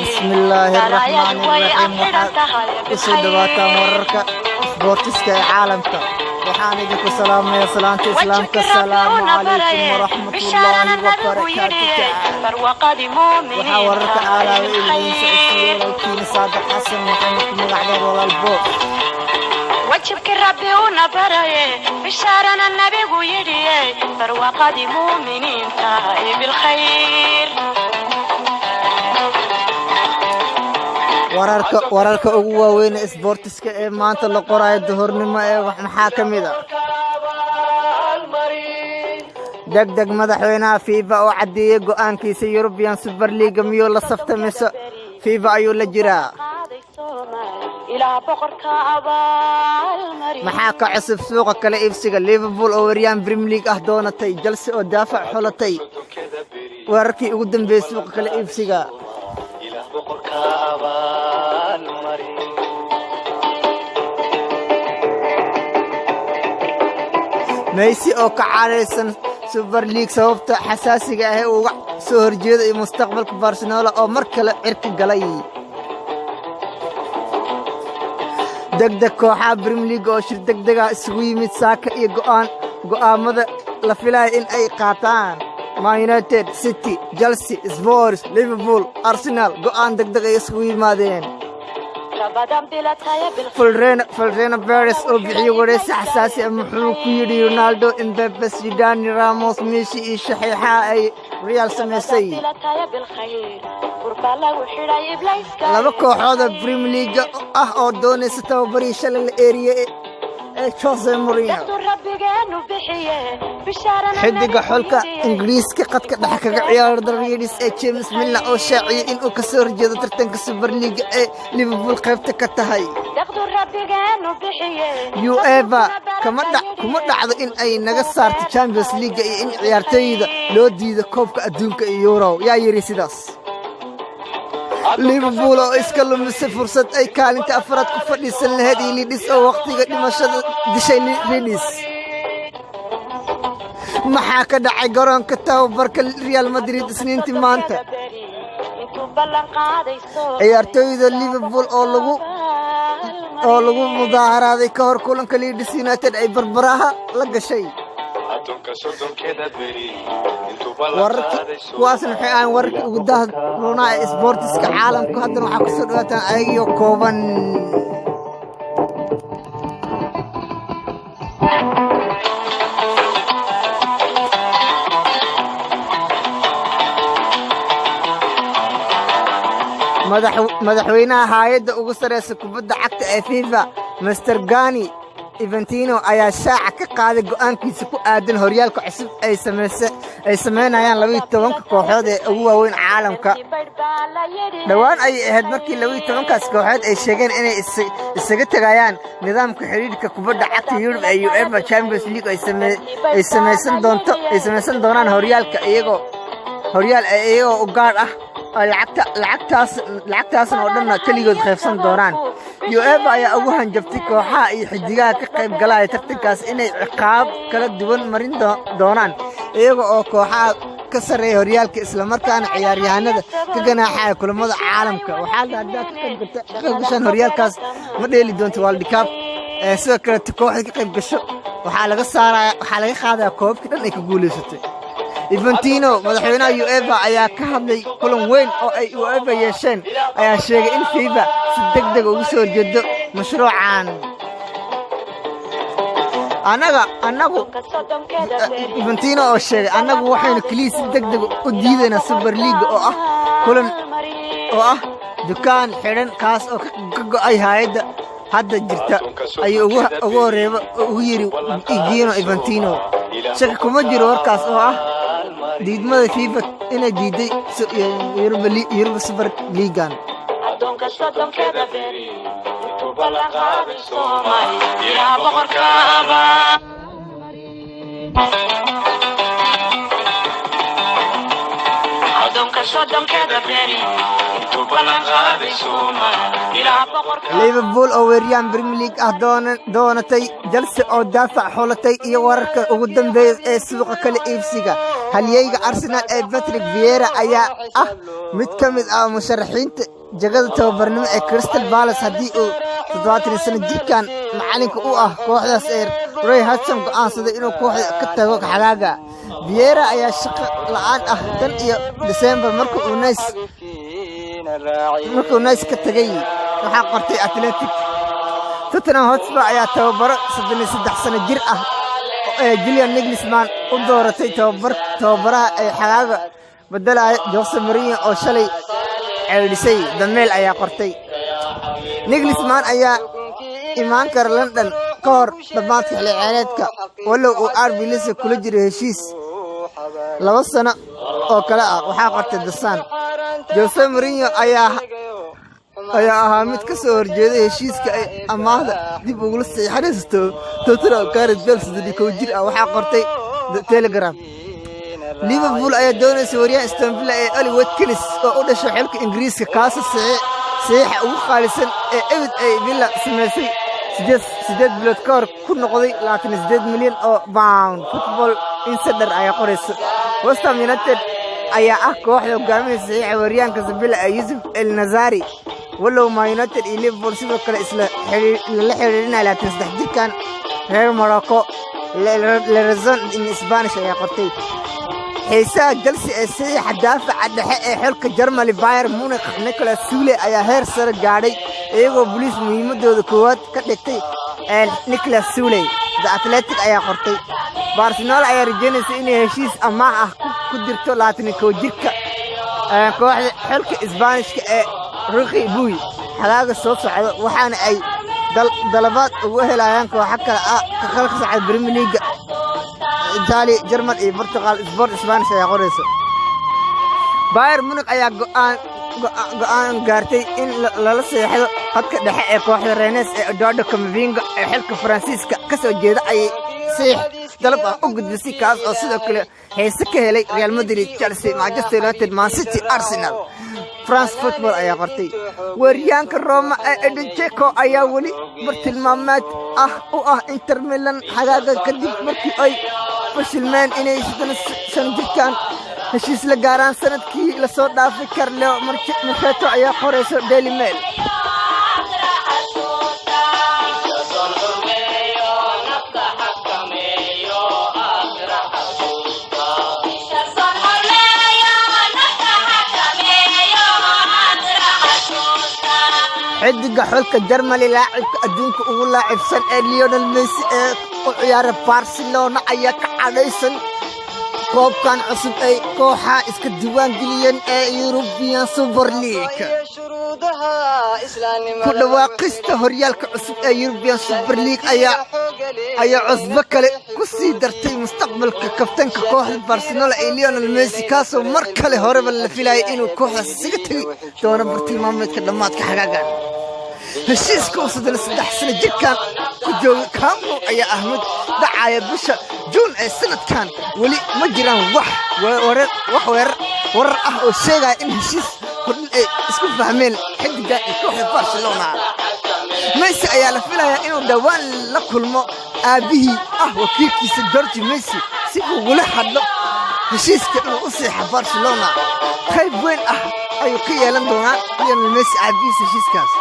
بسم الله الرحمن الرحيم وسود واتان ورركا سبورتسكا عالمك waxaan idinku salaamayaa salaanta islaamka salaamu calaykum waraxmatullaahi wabarakaatuh waxaa wararka aalaaya ilaysa isiyaalkiina saadax xasan maxamed magacdeed walaalbo wajibki rabbi una baraye bishaarana nabigu yidhiye barwaaqadii muuminiinta bilkhayr wararka ugu waaweyn isboortiska ee maanta la qorayo duhurnimo ee wax maxaa ka mid ah degdeg madaxweynaha FIFA oo cadeeyay go'aankiisa European Super League miyuu la saftamayso FIFA ayuu la jiraa maxaa ka cusub suuqa kala iibsiga Liverpool oo wariyaan Premier League ah doonatay Chelsea oo daafac xulatay wararkii ugu dambeeyay suuqa kala iibsiga Messi oo ka caareysan Super League sababta xasaasiga ah ee uga soo horjeeday mustaqbalka Barcelona oo mar kale cirka galay degdeg kooxaha Premier League oo shir degdeg ah isugu yimid saaka iyo go'aamada la filayo in ay qaataan Man United, City, Chelsea, Spurs, Liverpool, Arsenal go'aan degdeg ay isugu yimaadeen Florentino Perez oo bixiyay wareysi xasaasi ah muxuu ku yidhi Ronaldo, Mbappe, Zidane, Ramos, Messi iyo saxiixa ay Real sameysay laba kooxood oo Premier League ah oo doonaysa tababari shalay la eeriyay Jose Mourinho xidiga xulka Ingiriiska qadka dhexe kaga ciyaara Darwiis ee James Milner oo shaaciyay in uu ka soo horjeedo tartanka Super League ee Liverpool qaybta ka tahay UEFA kuma dhacdo in ay naga saarto Champions League iyo in ciyaartooyda loo diido koobka adduunka iyo Euro yaa yiri sidaas Liverpool oo iska lumisay fursad ay kaalinta afraad ku fadhiisan lahayd Leeds oo waqtiga dhimashada dishay Leeds maxaa ka dhacay garoonka tababarka Real Madrid isniintii maanta ciyaartooyda Liverpool oo lagu mudaharaaday ka hor kulanka Leeds United ay barbaraha la gashay kuwaasna waxay aan wararka ugu daahdunaa ee isboortiska caalamka haddana waxaa kusoo dhawaataan ayagiyo kooban madaxweynaha hay'adda ugu sareysa kubadda cagta ee FIFA Mr. Gianni Infantino ayaa shaaca ka qaaday go'aankiisa ku aadan horyaalka cusub ay sameynayaan 12 kooxood ee ugu waaweyn caalamka dhawaan ay ahayd markii 12kaas kooxood ay sheegeen inay isaga tagayaan nidaamka xiriirka kubadda cagta Yurub ee UEFA Champions League ay sameysan doonaan horyaalka iyagoo u gaar ah lacagtaasna oo dhan kaligood qaybsan doonaan UEFA ayaa ugu hanjabtay kooxaha iyo xidigaha ka qayb galaya tartankaas inay ciqaab kala duwan marin doonaan iyaga oo kooxaha ka sareeya horyaalka isla markaana ciyaaryahanada ka ganaaxaya kulamada caalamka waxaa la hadda ka qayb gashan horyaalkaas ma dheeli doonto World Cup sidoo kale kooxda ka qayb gasho waxaa laga qaadayaa koobka dhan ay ka guuleysatay Infantino madaxweynaha UEFA ayaa ka hadlay kulan weyn oo ay UEFA yeesheen ayaa sheegay in FIFA si degdeg ugu soo horjeedo mashruucan anagu Infantino oo sheegay anagu waxaynu kaliya si degdeg u diidaynaa Super League oo ah kulan oo ah dukaan xiran kaas oo ka go'ay hay'adda hadda jirta ayuu ugu horeeyay ugu yiri Gianni Infantino shaki kuma jiro warkaas oo ah diidmada FIFA inay diiday Euro Super League dhulka sodonkeeda beri intuu ballan qaaday suuma ilaa boqorka liverpool oo weeriyaan premier league ah doonatay Chelsea oo daafac xolatay iyo wararka ugu dambeeya ee suuqa kala iibsiga halyeyga Arsenal ee Patrick Vieira ayaa ah mid ka mid ah musharaxiinta jagada tababarnimo ee Crystal Palace haddii uu 70 sano jirkan macalinka u ah kooxdaas ee Roy Hodgson go'aansaday inuu kooxda ka tago xagaaga Vieira ayaa shaqo la'aan ah tan iyo December markuu Nice ka tagay waxaa qortay Athletic Tottenham Hotspur ayaa tababaro 33 sano jir ah ee Julian Nagelsmann u dooratay tababaraha ee xagaaga badalaya Jose Mourinho oo shalay ceelisay dameel ayaa qortay Nagelsmann ayaa imaan kara London ka hor dhamaadka xilli ciyaareedka walow uu RB Leipzig kula jiray heshiis 2 sano oo kale ah waxaa qortay The Sun Jose Mourinho ayaa ahaa mid ka soo horjeeday heshiiska ay amaahda dib ugu saxiixaysto Tottenham Gareth Bale 31 jir ah waxaa qortay The Telegraph Liverpool ayaa doonaysa wariyaan Aston Villa ee Oli Watkins oo u dhashay xilka Ingiriiska kaas saxiixa ugu qaalisan ee Everton ay Villa sameysay 8 bilood ka hor ku noqday 28 milyan oo pound Football Insider ayaa qoraysa West Ham United ayaa ah kooxda hogaaminaysa saxiixa wariyaanka Villa ee Yusuf El Nazari walow Man United iyo Liverpool sidoo kale la xiriirinaya laakiin saddex jirkan reer Morocco La Razón in Spanish ayaa qortay xiisaha Chelsea ee saxiixa daafaca dhexe ee xilka Germany Bayern Munich Nicolas Sule ayaa heer sare gaadhay iyagoo booliis muhiimadooda koowaad ka dhigtay Nicolas Sule The Athletic ayaa qortay Barcelona ayaa rajaynaysa inay heshiis amaah ah ku dirto 21 jirka kooxda xilka Isbaanishka ee Riqi Buy xagaaga soo socda waxaana ay dalabaad ugu helayaan kooxo kale ah ka kala socda Premier League Italy German iyo Portugal Sport Spanish ayaa qoraysa Bayern Munich ayaa go'aan gaartay in lala saxiixdo khadka dhexe ee kooxda Rennes ee Eduardo Camavinga ee xilka Faransiiska ka soo jeeda ay saxiix dalab ah u gudbisay kaas oo sidoo kale heese ka helay Real Madrid Chelsea Manchester United Man City Arsenal France Football ayaa qortay waryaanka Roma ee Edin Dzeko ayaa weli bartilmaameed u ah Inter Milan xagaaga kadib markii ay fashilmeen inay shan jirkaan heshiis la gaaraan sanadkii la soo dhaafay Carlo Marcheto ayaa qoraysa Daily Mail xidiga xulka Germany laacibka adduunka ugu laacibsan ee Lionel Messi ee u ciyaara Barcelona ayaa ka cadaysan koobkan cusub ay kooxaha iska diiwaan geliyeen ee European Super League ku dhawaaqista horyaalka cusub ee European Super League ayaa cusbo kale ku sii dartay mustaqbalka kabtanka kooxda Barcelona ee Lionel Messi kaasoo mar kale horeba la filayay inuu kooxdaas isaga tagay doono bartilmaameedka dhamaadka xagaagan heshiiska uu 3 sano jirkan ku joogay Camp Nou ayaa ahmad dhacaya bisha June ee sanadkan weli ma jiraan wax warar ah oo sheegaya in heshiis kordhin ay isku fahmeen xidiga kooxda Barcelona Messi ayaa la filayaa inuu dhawaan la kulmo aabihii wakiilkiisa George Messi si uu ula hadlo heshiiska inuu u saxiixo Barcelona qayb weyn ayuu ka yeelan doonaa Lionel Messi aabihiisa heshiiskaas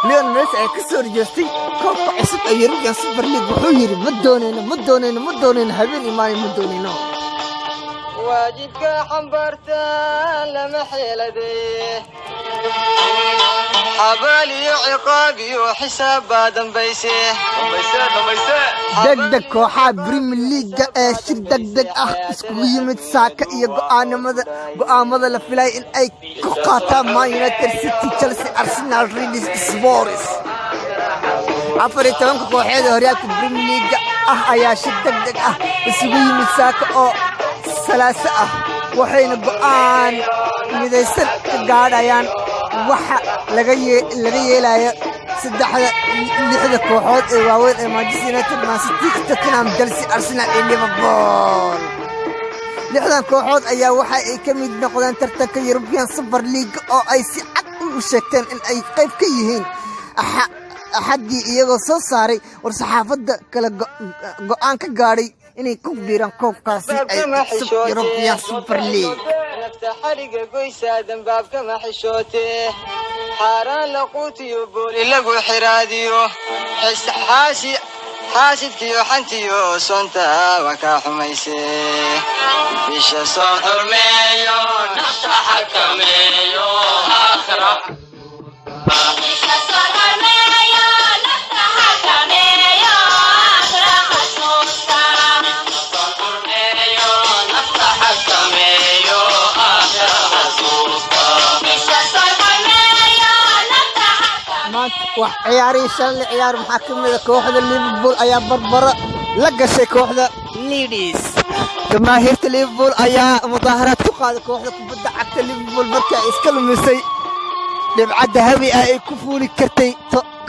Lionel Messi ayaa ka soo horjeestay koobka cusub ee European Super League wuxuu yiri ma doonayno habeen imaan ma doonayno waajibka xambaartaan lama xeeladee abaliyo ciqaabiyo xisaab dambayse degdeg kooxaha Premier League ee shir degdeg iskugu yimid saaka iyo go'aamada la filay in ay ku qaataan Man United City Chelsea Arsenal Rennes Spurs 14 kooxood horyaalka Premier League ayaa shir degdeg isugu yimid saaka oo salaasa waxayna go'aan midaysan ka gaadhayaan waxa laga yeelayo lixda kooxood ee waaweyn ee Manchester United Man City Tottenham Chelsea Arsenal iyo Liverpool lixdan kooxood ayaa waxa ay ka mid noqdeen tartanka European Super League oo ay si cad u sheegteen in ay qayb ka yihiin axadii iyagoo soo saaray war saxaafadda kala go'aan ka gaadhay inay ku biiraan koobkaasi ay European Super League nafta xariga goysa dambaabka ma xishootee xaaraan la quutiyo booli lagu xiraadiyo xaasidkiyo xantiyo soonta waa kaa xumaysee bisha soo xurmeeyo nafta xakameeyo aakhira wax ciyaarihii shalay ciyaar maxaa ka mid ah kooxda Liverpool ayaa barbaro la gashay kooxda Leeds jamaahiirta Liverpool ayaa mudaaharaad ku qaaday kooxda kubadda cagta Liverpool markii ay iska lumisay dhibco dahabi ah ay ku fuuli kartay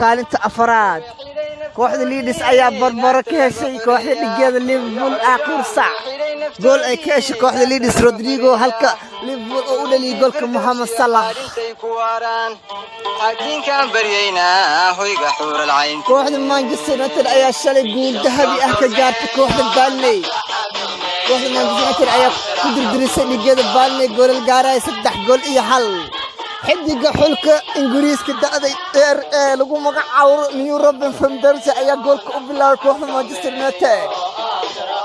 kaalinta afaraad kooxda Leeds ayaa barbaro ka heshay kooxda dhigeeda Liverpool aakhir saac gool ay ka heshay kooxda Leeds Rodrigo halka Liverpool oo u dhaliyay goolka Mohamed Salah حاكينكان برينا هويغا حور العين kooxda Manchester United ayaa shalay guul dahabi ah ka gaartay kooxda Burnley kooxda Manchester United ayaa ku dirdirisay dhigeeda Burnley gool gaaray 3 gool iyo hal xidiga xulka Ingiriiska da'day ee lagu magacaabo New Robin van der Zee ayaa goolka u bilaabay kooxda Manchester United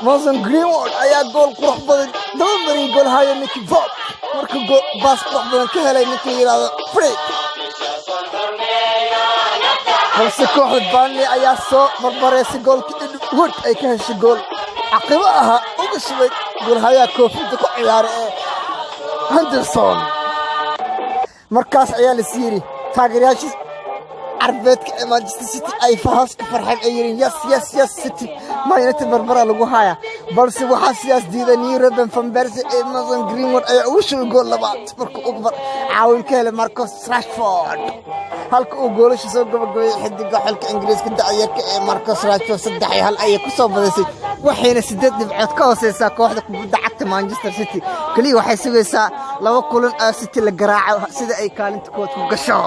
Mason Greenwood ayaa gool qurux badan dabamari gool haya Nicky Pope markuu baas qurux badan ka helay ninkii yiraahdo Fred balse kooxda Burnley ayaa soo barbareysay goolka Wood ay ka heshay gool caqibo aha uga shubay gool haya koofida ku ciyaaray ee Henderson markaas ayaa la siiri taageerayaasha Arbeedka ee Manchester City ay fahaaska farxeen ay yireen yes City Man United barbara lagu haya balse waxa siyaas diiday New Robin van der Zee ee Mason Greenwood ay ugu shubay gool labaad markuu ugu caawin ka helay Marcus Rashford halka uu goolasha soo gabagabay xidiga xulka Ingiriiska da'yarka ee Marcus Rashford 3-1 ay ku soo badisay waxayna 8 dhibcood ka hooseysaa kooxda kubadda cagta Manchester City kaliya waxay sugaysaa 2 kulan oo City la garaaco sida ay kaalinta kood ku gasho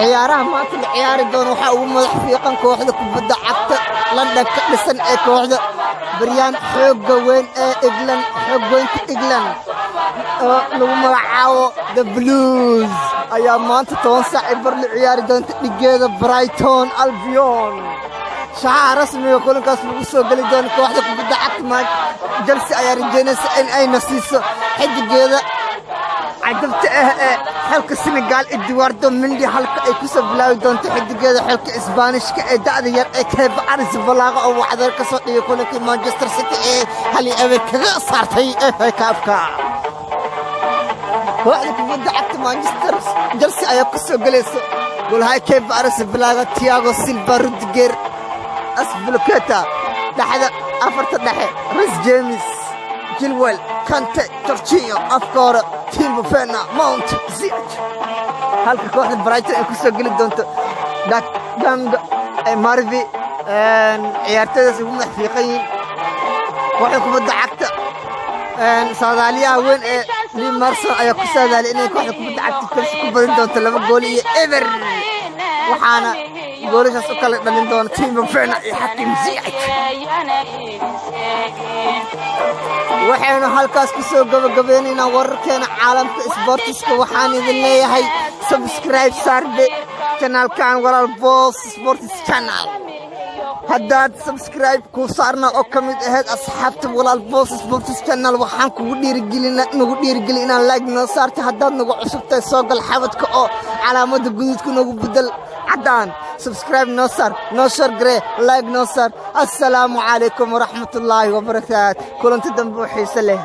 ciyaaraha maanta la ciyaari doono waxa ugu madax fiiqan kooxda kubadda cagta London ka dhisan ee kooxda Brian xooga weyn ee England oo lagu magacaabo The Blues ayaa maanta 10 saac bar la ciyaari doonta dhigeeda Brighton Albion shahaar rasmiga kulankaas lagu soo gali doono kooxda kubadda cagta Chelsea ayaa rajeynaysa in ay nasiiso xidigeeda عجبت حلقة السنغال إدواردو مندي حلقة أي كوسا بلاوي دون تحدي كذا حلقة إسبانيش كأداء ذي كيف أرز بلاغة أو وحدة كسر يكون في مانشستر سيتي هلي أبي كذا صارت هي كافكا واحد كيف دعت مانشستر جلسة أي كوسا جلسة قول هاي كيف أرز بلاغة تياغو سيلفا روديجر أسبلوكيتا لحد أفرت لحد ريس جيمس جيلويل كانتي تورتشينيو أفكار تيمو فينا ماونت زيج هالك كوحدة برايتون ay kusoo gali doonto dang Marvi ciyaartooyda ugu madaxfiiqayn waxa kubadda cagta Soomaaliya weyn ee Lee Marson ayaa ku saadaalay inay kooxda kubadda cagta Chelsea ku badin doonto 2 gool iyo ever waxaana goolashaas u kala dhalin doona Timo Werner iyo Hakim Ziyech waxaynu halkaas ku soo gabagabeynayna wararkeena caalamka sportiska waxaan idin leeyahay subscribe sarbe channelkan walaal boss sports channel haddaad subscribe ku saarna oo kamid ahayd asxaabta walaal boss sports channel waxaan kugu dhiirigelin inaan like noo saarto haddaad nagu cusubtahay soo gal xabadka oo calaamada guduudka nagu bedel عدان سبسكرايب نوصر نوشر جري لايك نوصر السلام عليكم ورحمة الله وبركاته كل انت دنبوحي سلام